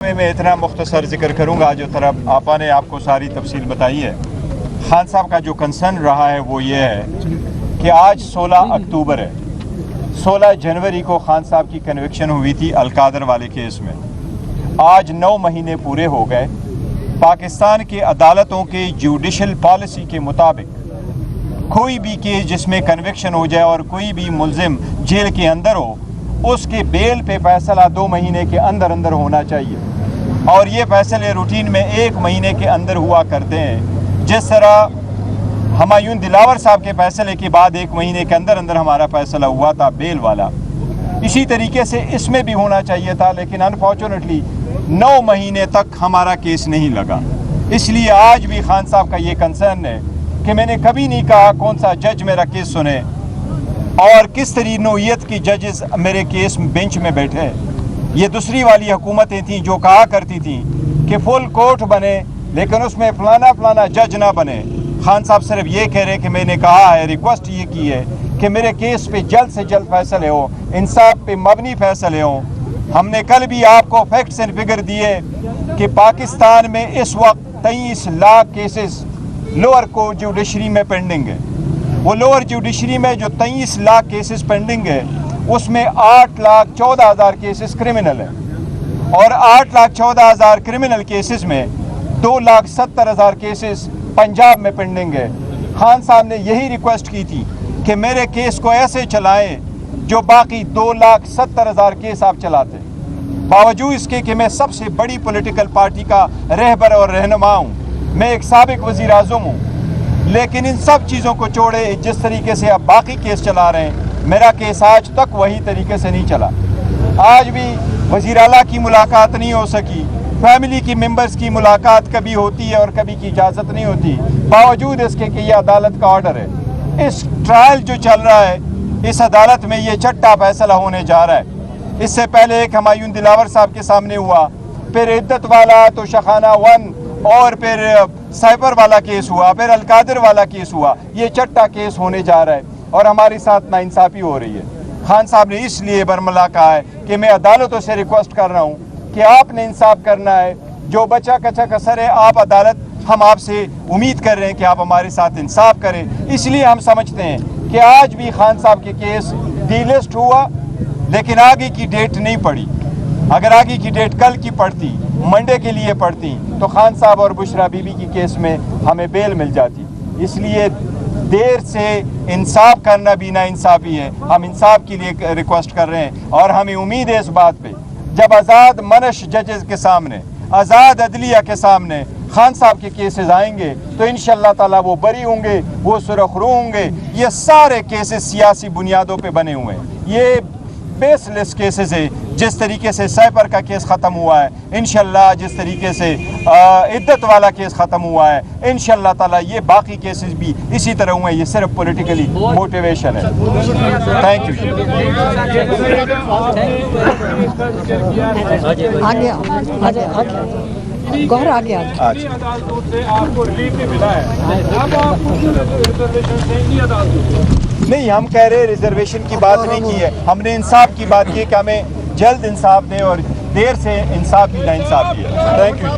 मैं इतना मुख्तसर जिक्र करूँगा जो तरफ आपा ने आपको सारी तफसील बताई है। खान साहब का जो कंसर्न रहा है वो ये है कि आज 16 अक्टूबर है, 16 जनवरी को खान साहब की कन्विक्शन हुई थी अलकादर वाले केस में। आज 9 महीने पूरे हो गए। पाकिस्तान की अदालतों के जुडिशल पॉलिसी के मुताबिक कोई भी केस जिसमें कन्विक्शन हो जाए और कोई भी मुल्जिम जेल के अंदर हो, उसके बेल पे फैसला 2 महीने के अंदर अंदर होना चाहिए। और ये फैसले रूटीन में 1 महीने के अंदर हुआ करते हैं। जिस तरह हुमायूं दिलावर साहब के फैसले के बाद 1 महीने के अंदर अंदर हमारा फैसला हुआ था बेल वाला, इसी तरीके से इसमें भी होना चाहिए था। लेकिन अनफॉर्चुनेटली 9 महीने तक हमारा केस नहीं लगा। इसलिए आज भी खान साहब का ये कंसर्न है कि मैंने कभी नहीं कहा कौन सा जज मेरा केस सुने और किस तरी नौइयत की जजेस मेरे केस बेंच में बैठे। ये दूसरी वाली हुकूमतें थीं जो कहा करती थीं कि फुल कोर्ट बने लेकिन उसमें फलाना फलाना जज ना बने। खान साहब सिर्फ ये कह रहे कि मैंने कहा है, रिक्वेस्ट ये की है कि मेरे केस पे जल्द से जल्द फैसले हो, इंसाफ पे मबनी फैसले हो। हमने कल भी आपको फैक्ट्स एंड फिगर दिए कि पाकिस्तान में इस वक्त 23 lakh cases lower court judiciary में पेंडिंग है। वो लोअर जुडिशरी में जो 23 लाख केसेस पेंडिंग है उसमें 8,14,000 केसेस क्रिमिनल हैं और 8,14,000 क्रिमिनल केसेस में 2,70,000 केसेस पंजाब में पेंडिंग है। खान साहब ने यही रिक्वेस्ट की थी कि मेरे केस को ऐसे चलाएं जो बाकी 2,70,000 केस आप चलाते। बावजूद इसके कि मैं सबसे बड़ी पॉलिटिकल पार्टी का रहबर और रहनुमा हूँ, मैं एक साबिक वज़ीर आज़म हूँ, लेकिन इन सब चीज़ों को छोड़े जिस तरीके से आप बाकी केस चला रहे हैं, मेरा केस आज तक वही तरीके से नहीं चला। आज भी वज़ीर आला की मुलाकात नहीं हो सकी, फैमिली की मेंबर्स की मुलाकात कभी होती है और कभी की इजाज़त नहीं होती, बावजूद इसके कि यह अदालत का ऑर्डर है। इस ट्रायल जो चल रहा है, इस अदालत में ये छठा फैसला होने जा रहा है। इससे पहले एक हुमायूं दिलावर साहब के सामने हुआ, फिर इद्दत वाला तो शखाना 1 और फिर साइबर वाला केस हुआ, फिर अलकादर वाला केस हुआ। ये छठा केस होने जा रहा है और हमारे साथ नाइंसाफ़ी हो रही है। खान साहब ने इसलिए बरमला कहा है कि मैं अदालतों से रिक्वेस्ट कर रहा हूँ कि आपने इंसाफ करना है। जो बचा कचा कसर है, आप अदालत, हम आपसे उम्मीद कर रहे हैं कि आप हमारे साथ इंसाफ करें। इसलिए हम समझते हैं कि आज भी खान साहब के केस डीलिस्ट हुआ लेकिन आगे की डेट नहीं पड़ी। अगर आगे की डेट कल की पड़ती, मंडे के लिए पड़ती, तो खान साहब और बुशरा बीबी की केस में हमें बेल मिल जाती। इसलिए देर से इंसाफ करना भी ना इंसाफ़ी है। हम इंसाफ के लिए रिक्वेस्ट कर रहे हैं और हमें उम्मीद है इस बात पे, जब आज़ाद मनश जजेस के सामने, आज़ाद अदलिया के सामने खान साहब के केसेस आएंगे तो इंशाअल्लाह ताला वो बरी होंगे, वो सुरखरू होंगे। ये सारे केसेस सियासी बुनियादों पे बने हुए हैं, ये बेसलेस केसेस है। जिस तरीके से साइबर का केस ख़त्म हुआ है, इंशाअल्लाह जिस तरीके से इद्दत वाला केस ख़त्म हुआ है, इंशाअल्लाह ताला ये बाकी केसेस भी इसी तरह हुए। ये सिर्फ पॉलिटिकली मोटिवेशन है। Thank you. गौर आ गया। अदालतों से आपको रिलीफ भी मिला है, अब आप रिजर्वेशन से नहीं अदालतों नहीं, हम कह रहे रिजर्वेशन की बात नहीं की है, हमने इंसाफ की बात की है कि हमें जल्द इंसाफ दें और देर से इंसाफ भी ना इंसाफ भी है। Thank you.